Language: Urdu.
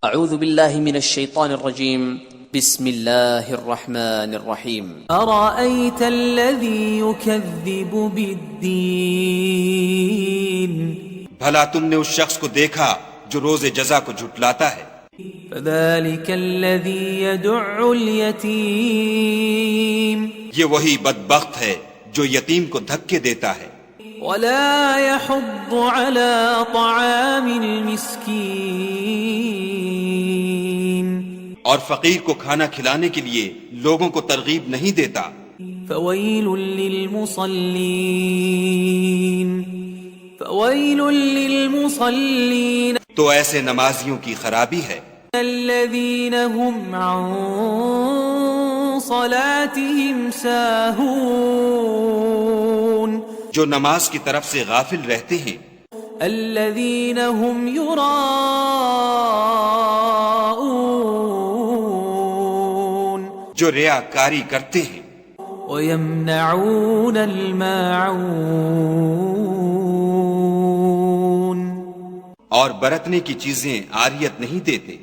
اعوذ باللہ من الشیطان الرجیم بسم اللہ الرحمن الرحیم أرأيت الذي يكذب بالدين بھلا تم نے اس شخص کو دیکھا جو روز جزا کو جھٹلاتا ہے؟ فذلك الذي يدع اليتيم یہ وہی بدبخت ہے جو یتیم کو دھکے دیتا ہے ولا يحض على طعام المسكين اور فقیر کو کھانا کھلانے کے لیے لوگوں کو ترغیب نہیں دیتا۔ فويل للمصلين تو ایسے نمازیوں کی خرابی ہے الذين هم عن صلاتهم ساهون جو نماز کی طرف سے غافل رہتے ہیں، الذين هم يراءون جو ریاکاری کرتے ہیں، ويمنعون الماعون اور برتنے کی چیزیں عاریت نہیں دیتے۔